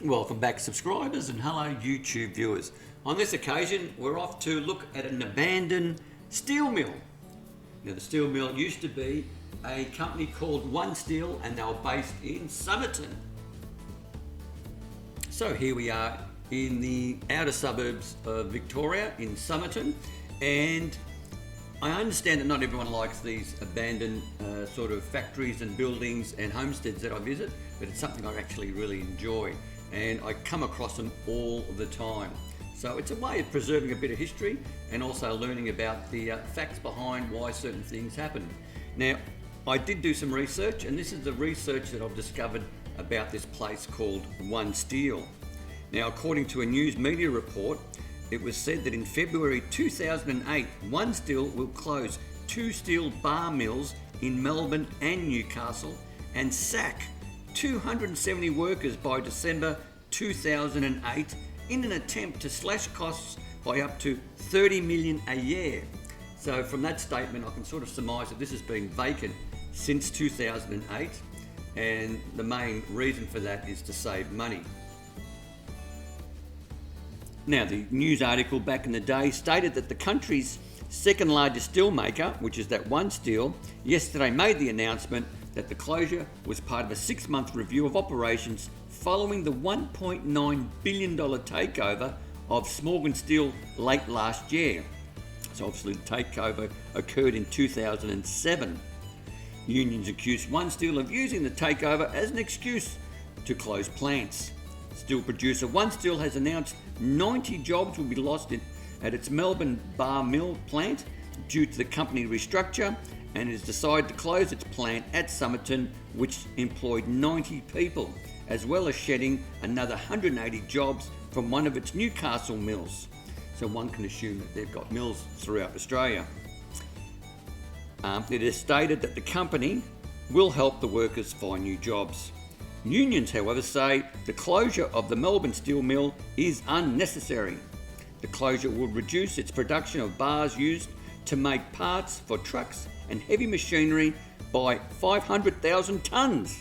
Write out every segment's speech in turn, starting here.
Welcome back, subscribers, and hello YouTube viewers. On this occasion we're off to look at an abandoned steel mill. Now the steel mill used to be a company called OneSteel and they were based in Somerton. So here we are in the outer suburbs of Victoria in Somerton, and I understand that not everyone likes these abandoned sort of factories and buildings and homesteads that I visit, but it's something I actually really enjoy. And I come across them all the time. So it's a way of preserving a bit of history and also learning about the facts behind why certain things happen. Now, I did do some research, and this is the research that I've discovered about this place called OneSteel. Now, according to a news media report, it was said that in February 2008, OneSteel will close 2 steel bar mills in Melbourne and Newcastle and sack 270 workers by December 2008 in an attempt to slash costs by up to $30 million a year. So from that statement I can sort of surmise that this has been vacant since 2008, and the main reason for that is to save money. Now, the news article back in the day stated that the country's second largest steel maker, which is that OneSteel, yesterday made the announcement that the closure was part of a 6-month review of operations following the $1.9 billion takeover of Somerton Steel late last year. So obviously the takeover occurred in 2007. Unions accused OneSteel of using the takeover as an excuse to close plants. Steel producer OneSteel has announced 90 jobs will be lost at its Melbourne bar mill plant due to the company restructure, and has decided to close its plant at Somerton, which employed 90 people, as well as shedding another 180 jobs from one of its Newcastle mills. So one can assume that they've got mills throughout Australia. It is stated that the company will help the workers find new jobs. Unions, however, say the closure of the Melbourne steel mill is unnecessary. The closure will reduce its production of bars used to make parts for trucks and heavy machinery by 500,000 tonnes.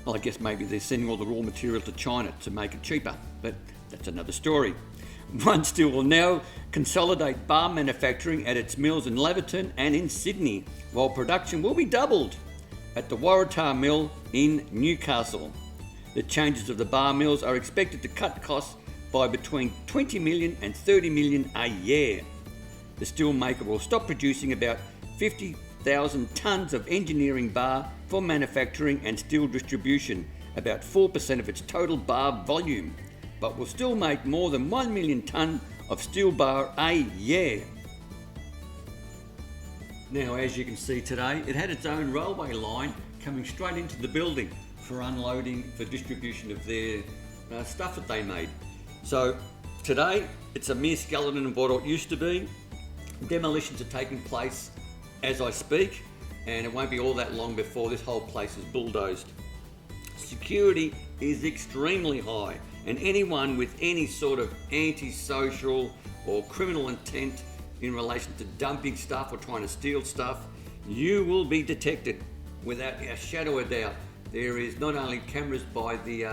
Well, I guess maybe they're sending all the raw material to China to make it cheaper, but that's another story. OneSteel will now consolidate bar manufacturing at its mills in Laverton and in Sydney, while production will be doubled at the Walkaround mill in Newcastle. The changes of the bar mills are expected to cut costs by between $20 million and $30 million a year. The steel maker will stop producing about 50,000 tonnes of engineering bar for manufacturing and steel distribution, about 4% of its total bar volume, but will still make more than 1 million tonne of steel bar a year. Now, as you can see today, it had its own railway line coming straight into the building for unloading, for distribution of their stuff that they made. So today, it's a mere skeleton of what it used to be. Demolitions are taking place as I speak, and it won't be all that long before this whole place is bulldozed. Security is extremely high, and anyone with any sort of antisocial or criminal intent in relation to dumping stuff or trying to steal stuff, you will be detected without a shadow of doubt. There is not only cameras by the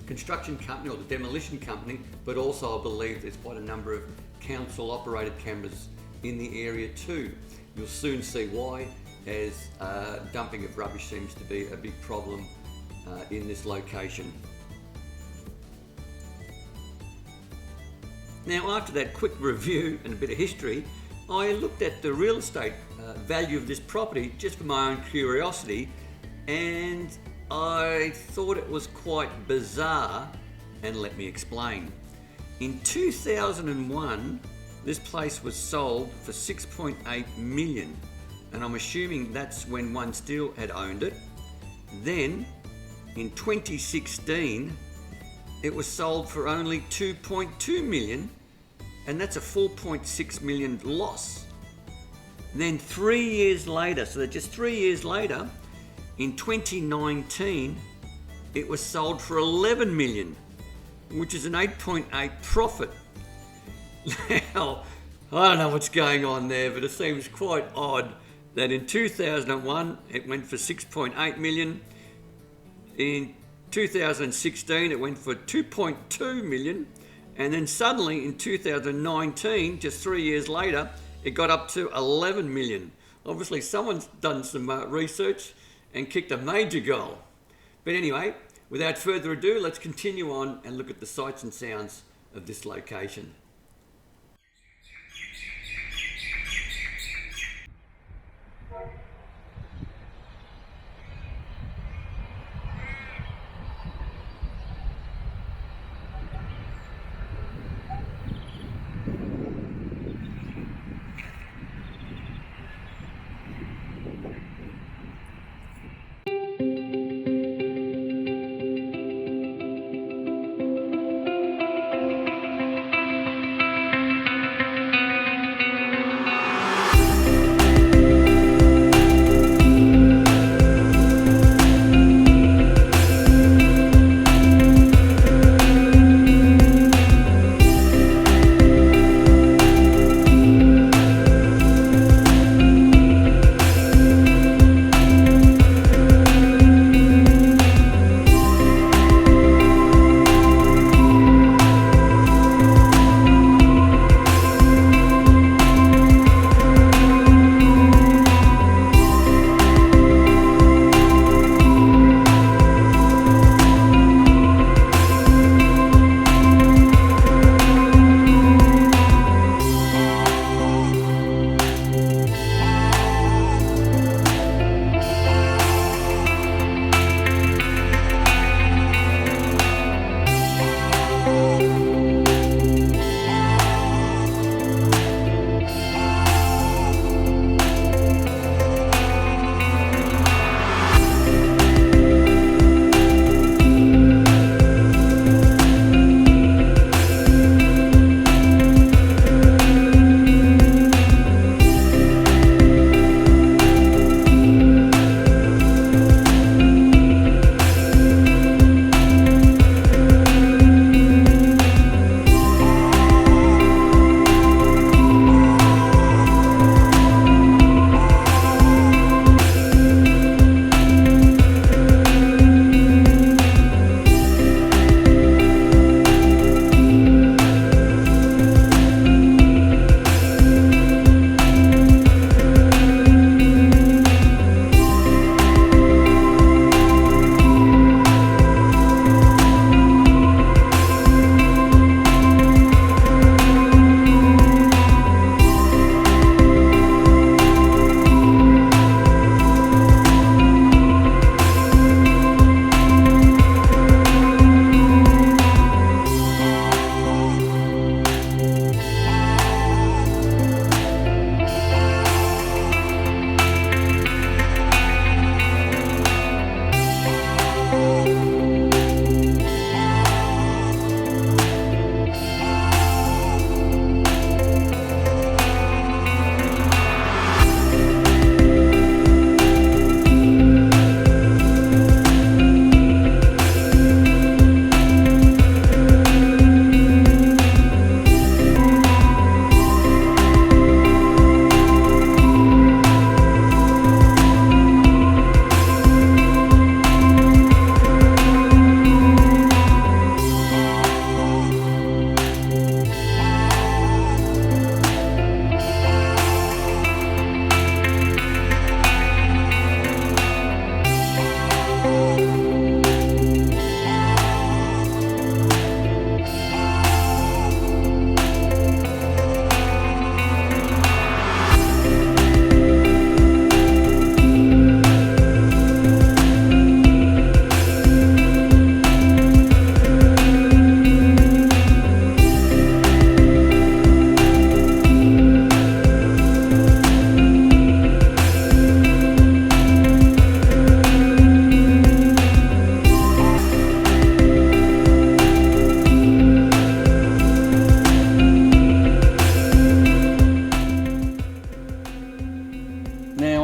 construction company or the demolition company, but also I believe there's quite a number of council operated cameras in the area too. You'll soon see why, as dumping of rubbish seems to be a big problem in this location. Now, after that quick review and a bit of history, I looked at the real estate value of this property just for my own curiosity, and I thought it was quite bizarre, and let me explain. In 2001, this place was sold for $6.8 million, and I'm assuming that's when OneSteel had owned it. Then, in 2016, it was sold for only $2.2 million, and that's a $4.6 million loss. Then 3 years later, so just 3 years later, in 2019, it was sold for $11 million, which is an 8.8 profit. Now, I don't know what's going on there, but it seems quite odd that in 2001 it went for 6.8 million. In 2016 it went for 2.2 million, and then suddenly in 2019, just 3 years later, it got up to 11 million. Obviously someone's done some research and kicked a major goal. But anyway, without further ado, let's continue on and look at the sights and sounds of this location.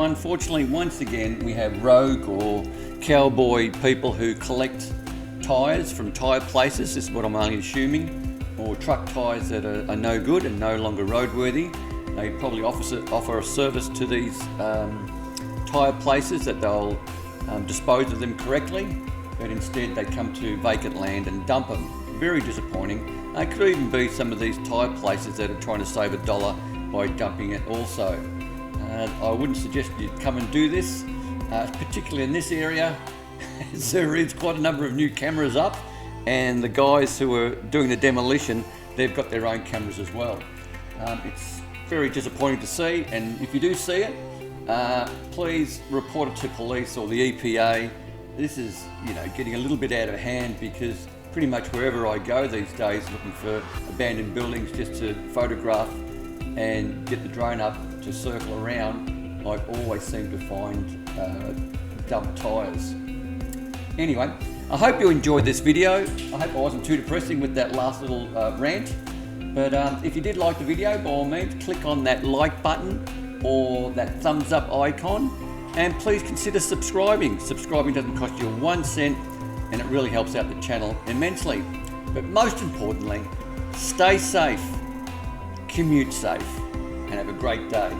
Unfortunately, once again, we have rogue or cowboy people who collect tyres from tyre places. This is what I'm only assuming, or truck tyres that are no good and no longer roadworthy. They probably offer a service to these tyre places that they'll dispose of them correctly. but instead they come to vacant land and dump them. Very disappointing. It could even be some of these tyre places that are trying to save $1 by dumping it also. I wouldn't suggest you come and do this, particularly in this area, as there is quite a number of new cameras up, and the guys who are doing the demolition, they've got their own cameras as well. It's very disappointing to see, and if you do see it, please report it to police or the EPA. This is, getting a little bit out of hand, because pretty much wherever I go these days looking for abandoned buildings just to photograph and get the drone up to circle around, I always seem to find dumped tyres. Anyway, I hope you enjoyed this video. I hope I wasn't too depressing with that last little rant. But if you did like the video, by all means, click on that like button or that thumbs up icon, and please consider subscribing. Subscribing doesn't cost you 1 cent, and it really helps out the channel immensely. But most importantly, stay safe, commute safe, and have a great day.